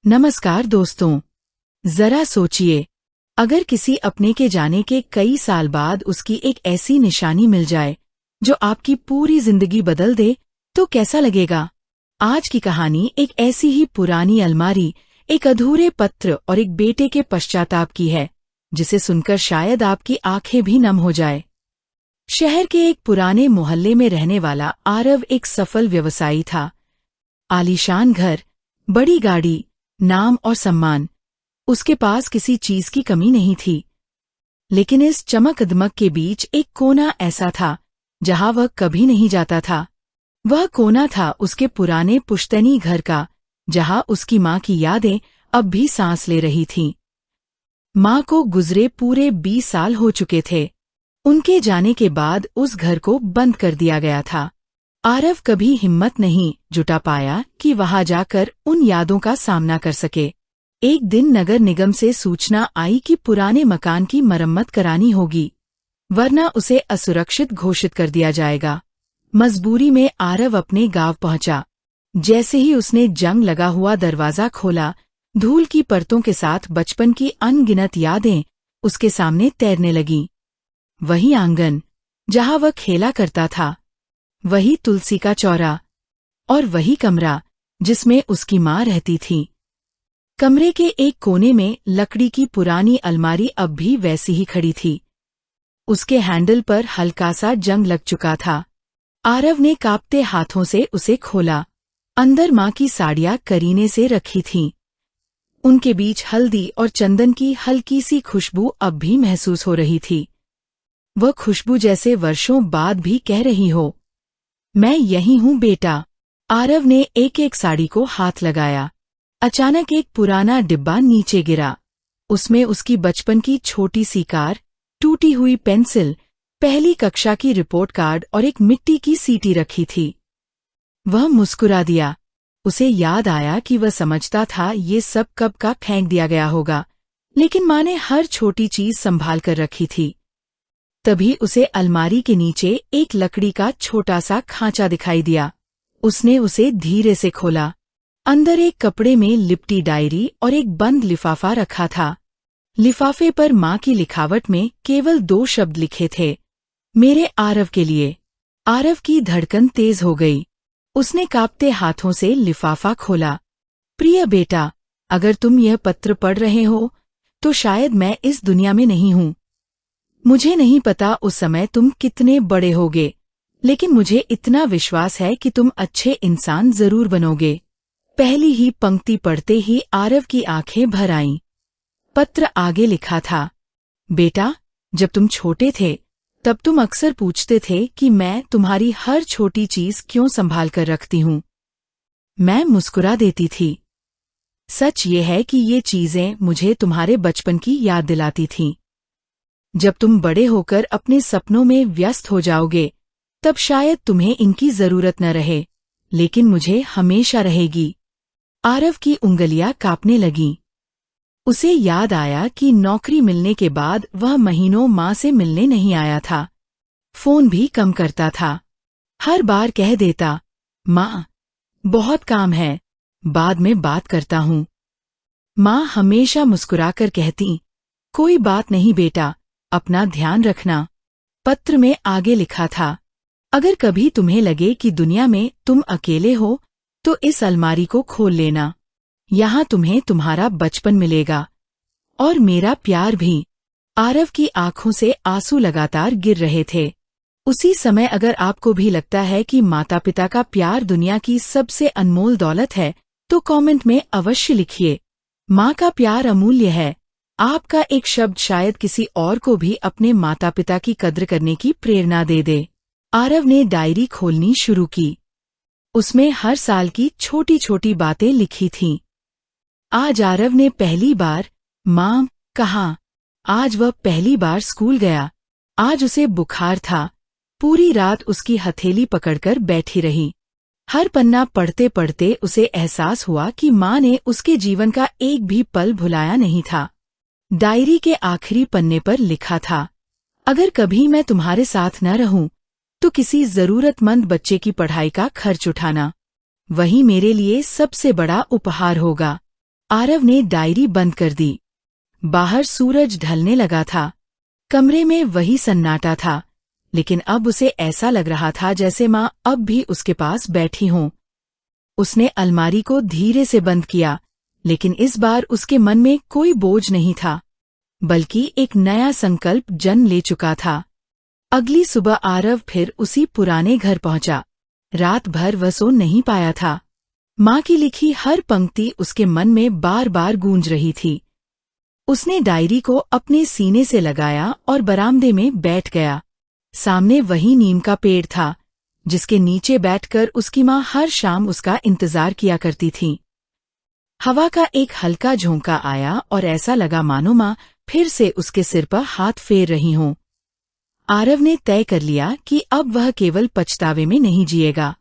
नमस्कार दोस्तों। जरा सोचिए, अगर किसी अपने के जाने के कई साल बाद उसकी एक ऐसी निशानी मिल जाए जो आपकी पूरी जिंदगी बदल दे, तो कैसा लगेगा। आज की कहानी एक ऐसी ही पुरानी अलमारी, एक अधूरे पत्र और एक बेटे के पश्चाताप की है, जिसे सुनकर शायद आपकी आंखें भी नम हो जाए। शहर के एक पुराने मोहल्ले में रहने वाला आरव एक सफल व्यवसायी था। आलीशान घर, बड़ी गाड़ी, नाम और सम्मान, उसके पास किसी चीज की कमी नहीं थी। लेकिन इस चमक-दमक के बीच एक कोना ऐसा था जहां वह कभी नहीं जाता था। वह कोना था उसके पुराने पुश्तैनी घर का, जहां उसकी माँ की यादें अब भी सांस ले रही थीं। माँ को गुजरे पूरे 20 साल हो चुके थे। उनके जाने के बाद उस घर को बंद कर दिया गया था। आरव कभी हिम्मत नहीं जुटा पाया कि वहां जाकर उन यादों का सामना कर सके। एक दिन नगर निगम से सूचना आई कि पुराने मकान की मरम्मत करानी होगी, वरना उसे असुरक्षित घोषित कर दिया जाएगा। मजबूरी में आरव अपने गांव पहुंचा। जैसे ही उसने जंग लगा हुआ दरवाजा खोला, धूल की परतों के साथ बचपन की अनगिनत यादें उसके सामने तैरने लगीं। वही आंगन जहां वह खेला करता था, वही तुलसी का चौरा और वही कमरा जिसमें उसकी माँ रहती थी। कमरे के एक कोने में लकड़ी की पुरानी अलमारी अब भी वैसी ही खड़ी थी। उसके हैंडल पर हल्का सा जंग लग चुका था। आरव ने कांपते हाथों से उसे खोला। अंदर माँ की साड़ियाँ करीने से रखी थीं। उनके बीच हल्दी और चंदन की हल्की सी खुशबू अब भी महसूस हो रही थी। वह खुशबू जैसे वर्षों बाद भी कह रही हो, मैं यही हूँ बेटा। आरव ने एक एक साड़ी को हाथ लगाया। अचानक एक पुराना डिब्बा नीचे गिरा। उसमें उसकी बचपन की छोटी सी कार, टूटी हुई पेंसिल, पहली कक्षा की रिपोर्ट कार्ड और एक मिट्टी की सीटी रखी थी। वह मुस्कुरा दिया। उसे याद आया कि वह समझता था ये सब कब का फेंक दिया गया होगा, लेकिन माँ ने हर छोटी चीज संभाल कर रखी थी। तभी उसे अलमारी के नीचे एक लकड़ी का छोटा सा खांचा दिखाई दिया। उसने उसे धीरे से खोला। अंदर एक कपड़े में लिपटी डायरी और एक बंद लिफाफा रखा था। लिफाफे पर माँ की लिखावट में केवल 2 शब्द लिखे थे, मेरे आरव के लिए। आरव की धड़कन तेज हो गई। उसने कांपते हाथों से लिफाफा खोला। प्रिय बेटा, अगर तुम यह पत्र पढ़ रहे हो, तो शायद मैं इस दुनिया में नहीं हूँ। मुझे नहीं पता उस समय तुम कितने बड़े होगे, लेकिन मुझे इतना विश्वास है कि तुम अच्छे इंसान जरूर बनोगे। पहली ही पंक्ति पढ़ते ही आरव की आंखें भर आईं। पत्र आगे लिखा था, बेटा, जब तुम छोटे थे तब तुम अक्सर पूछते थे कि मैं तुम्हारी हर छोटी चीज क्यों संभाल कर रखती हूँ। मैं मुस्कुरा देती थी। सच ये है कि ये चीजें मुझे तुम्हारे बचपन की याद दिलाती थीं। जब तुम बड़े होकर अपने सपनों में व्यस्त हो जाओगे, तब शायद तुम्हें इनकी जरूरत न रहे, लेकिन मुझे हमेशा रहेगी। आरव की उंगलियां कांपने लगीं। उसे याद आया कि नौकरी मिलने के बाद वह महीनों माँ से मिलने नहीं आया था। फोन भी कम करता था। हर बार कह देता, माँ, बहुत काम है, बाद में बात करता हूँ। माँ हमेशा मुस्कुराकर कहती, कोई बात नहीं बेटा, अपना ध्यान रखना। पत्र में आगे लिखा था, अगर कभी तुम्हें लगे कि दुनिया में तुम अकेले हो, तो इस अलमारी को खोल लेना। यहाँ तुम्हें तुम्हारा बचपन मिलेगा और मेरा प्यार भी। आरव की आंखों से आंसू लगातार गिर रहे थे। उसी समय अगर आपको भी लगता है कि माता पिता का प्यार दुनिया की सबसे अनमोल दौलत है, तो कमेंट में अवश्य लिखिए, माँ का प्यार अमूल्य है। आपका एक शब्द शायद किसी और को भी अपने माता पिता की कद्र करने की प्रेरणा दे दे। आरव ने डायरी खोलनी शुरू की। उसमें हर साल की छोटी छोटी बातें लिखी थीं। आज आरव ने पहली बार माँ कहा। आज वह पहली बार स्कूल गया। आज उसे बुखार था। पूरी रात उसकी हथेली पकड़कर बैठी रही। हर पन्ना पढ़ते पढ़ते उसे एहसास हुआ कि माँ ने उसके जीवन का एक भी पल भुलाया नहीं था। डायरी के आखिरी पन्ने पर लिखा था, अगर कभी मैं तुम्हारे साथ न रहूं, तो किसी जरूरतमंद बच्चे की पढ़ाई का खर्च उठाना। वही मेरे लिए सबसे बड़ा उपहार होगा। आरव ने डायरी बंद कर दी। बाहर सूरज ढलने लगा था। कमरे में वही सन्नाटा था, लेकिन अब उसे ऐसा लग रहा था जैसे माँ अब भी उसके पास बैठी हों। उसने अलमारी को धीरे से बंद किया, लेकिन इस बार उसके मन में कोई बोझ नहीं था, बल्कि एक नया संकल्प जन्म ले चुका था। अगली सुबह आरव फिर उसी पुराने घर पहुंचा। रात भर वह सो नहीं पाया था। माँ की लिखी हर पंक्ति उसके मन में बार बार गूंज रही थी। उसने डायरी को अपने सीने से लगाया और बरामदे में बैठ गया। सामने वही नीम का पेड़ था, जिसके नीचे बैठकर उसकी माँ हर शाम उसका इंतजार किया करती थी। हवा का एक हल्का झोंका आया और ऐसा लगा मानो माँ फिर से उसके सिर पर हाथ फेर रही हों। आरव ने तय कर लिया कि अब वह केवल पछतावे में नहीं जिएगा।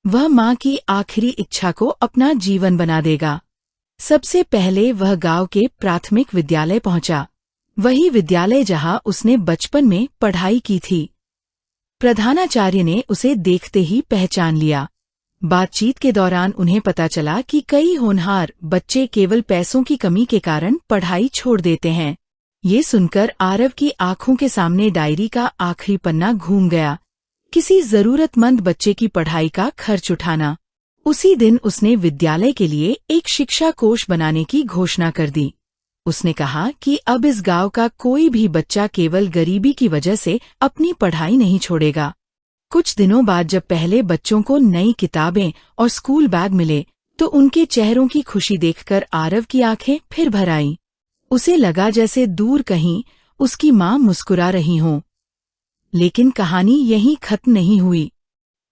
वह माँ की आखिरी इच्छा को अपना जीवन बना देगा। सबसे पहले वह गांव के प्राथमिक विद्यालय पहुंचा, वही विद्यालय जहां उसने बचपन में पढ़ाई की थी। प्रधानाचार्य ने उसे देखते ही पहचान लिया। बातचीत के दौरान उन्हें पता चला कि कई होनहार बच्चे केवल पैसों की कमी के कारण पढ़ाई छोड़ देते हैं। ये सुनकर आरव की आंखों के सामने डायरी का आखिरी पन्ना घूम गया। किसी जरूरतमंद बच्चे की पढ़ाई का खर्च उठाना। उसी दिन उसने विद्यालय के लिए एक शिक्षा कोष बनाने की घोषणा कर दी। उसने कहा कि अब इस गांव का कोई भी बच्चा केवल गरीबी की वजह से अपनी पढ़ाई नहीं छोड़ेगा। कुछ दिनों बाद जब पहले बच्चों को नई किताबें और स्कूल बैग मिले, तो उनके चेहरों की खुशी देखकर आरव की आंखें फिर भर आईं। उसे लगा जैसे दूर कहीं उसकी माँ मुस्कुरा रही हों। लेकिन कहानी यहीं खत्म नहीं हुई।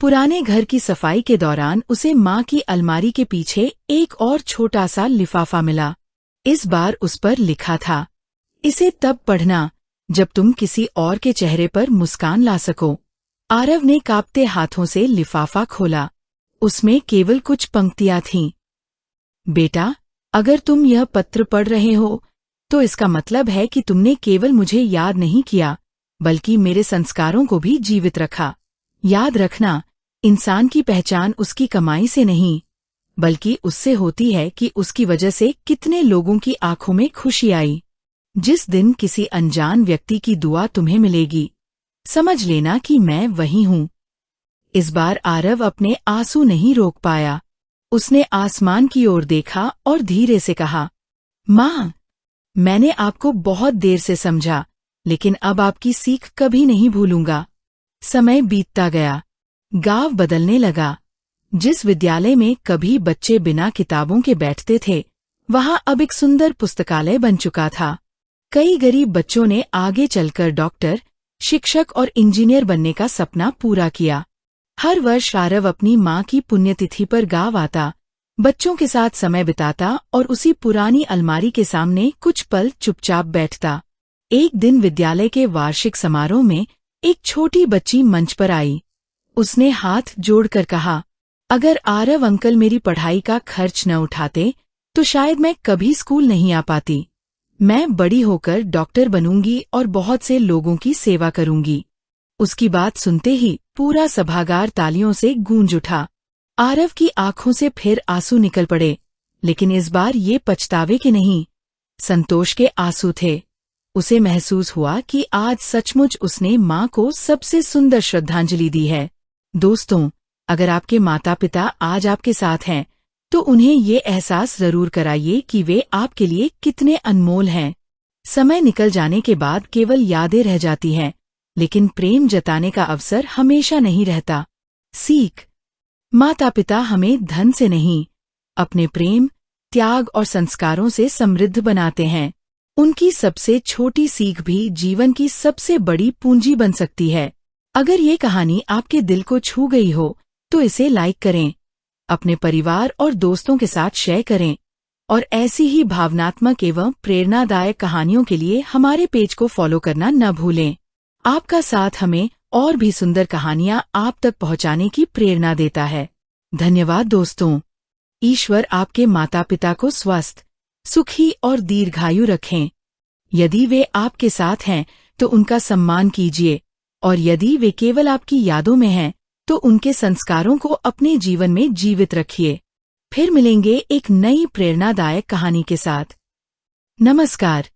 पुराने घर की सफाई के दौरान उसे माँ की अलमारी के पीछे एक और छोटा सा लिफाफा मिला। इस बार उस पर लिखा था, इसे तब पढ़ना जब तुम किसी और के चेहरे पर मुस्कान ला सको। आरव ने कांपते हाथों से लिफाफा खोला। उसमें केवल कुछ पंक्तियां थीं। बेटा, अगर तुम यह पत्र पढ़ रहे हो, तो इसका मतलब है कि तुमने केवल मुझे याद नहीं किया, बल्कि मेरे संस्कारों को भी जीवित रखा। याद रखना, इंसान की पहचान उसकी कमाई से नहीं, बल्कि उससे होती है कि उसकी वजह से कितने लोगों की आंखों में खुशी आई। जिस दिन किसी अनजान व्यक्ति की दुआ तुम्हें मिलेगी, समझ लेना कि मैं वही हूँ। इस बार आरव अपने आंसू नहीं रोक पाया। उसने आसमान की ओर देखा और धीरे से कहा, माँ, मैंने आपको बहुत देर से समझा, लेकिन अब आपकी सीख कभी नहीं भूलूंगा। समय बीतता गया। गांव बदलने लगा। जिस विद्यालय में कभी बच्चे बिना किताबों के बैठते थे, वहां अब एक सुंदर पुस्तकालय बन चुका था। कई गरीब बच्चों ने आगे चलकर डॉक्टर, शिक्षक और इंजीनियर बनने का सपना पूरा किया। हर वर्ष आरव अपनी माँ की पुण्यतिथि पर गांव आता, बच्चों के साथ समय बिताता और उसी पुरानी अलमारी के सामने कुछ पल चुपचाप बैठता। एक दिन विद्यालय के वार्षिक समारोह में एक छोटी बच्ची मंच पर आई। उसने हाथ जोड़कर कहा, अगर आरव अंकल मेरी पढ़ाई का खर्च न उठाते, तो शायद मैं कभी स्कूल नहीं आ पाती। मैं बड़ी होकर डॉक्टर बनूंगी और बहुत से लोगों की सेवा करूंगी। उसकी बात सुनते ही पूरा सभागार तालियों से गूंज उठा। आरव की आंखों से फिर आंसू निकल पड़े, लेकिन इस बार ये पछतावे के नहीं, संतोष के आंसू थे। उसे महसूस हुआ कि आज सचमुच उसने माँ को सबसे सुंदर श्रद्धांजलि दी है। दोस्तों, अगर आपके माता पिता आज आपके साथ हैं, तो उन्हें ये एहसास जरूर कराइए कि वे आपके लिए कितने अनमोल हैं। समय निकल जाने के बाद केवल यादें रह जाती हैं, लेकिन प्रेम जताने का अवसर हमेशा नहीं रहता। सीख: माता पिता हमें धन से नहीं, अपने प्रेम, त्याग और संस्कारों से समृद्ध बनाते हैं। उनकी सबसे छोटी सीख भी जीवन की सबसे बड़ी पूंजी बन सकती है। अगर ये कहानी आपके दिल को छू गई हो, तो इसे लाइक करें, अपने परिवार और दोस्तों के साथ शेयर करें, और ऐसी ही भावनात्मक एवं प्रेरणादायक कहानियों के लिए हमारे पेज को फॉलो करना न भूलें। आपका साथ हमें और भी सुंदर कहानियां आप तक पहुंचाने की प्रेरणा देता है। धन्यवाद दोस्तों। ईश्वर आपके माता पिता को स्वस्थ, सुखी और दीर्घायु रखें। यदि वे आपके साथ हैं, तो उनका सम्मान कीजिए, और यदि वे केवल आपकी यादों में हैं, तो उनके संस्कारों को अपने जीवन में जीवित रखिए। फिर मिलेंगे एक नई प्रेरणादायक कहानी के साथ। नमस्कार।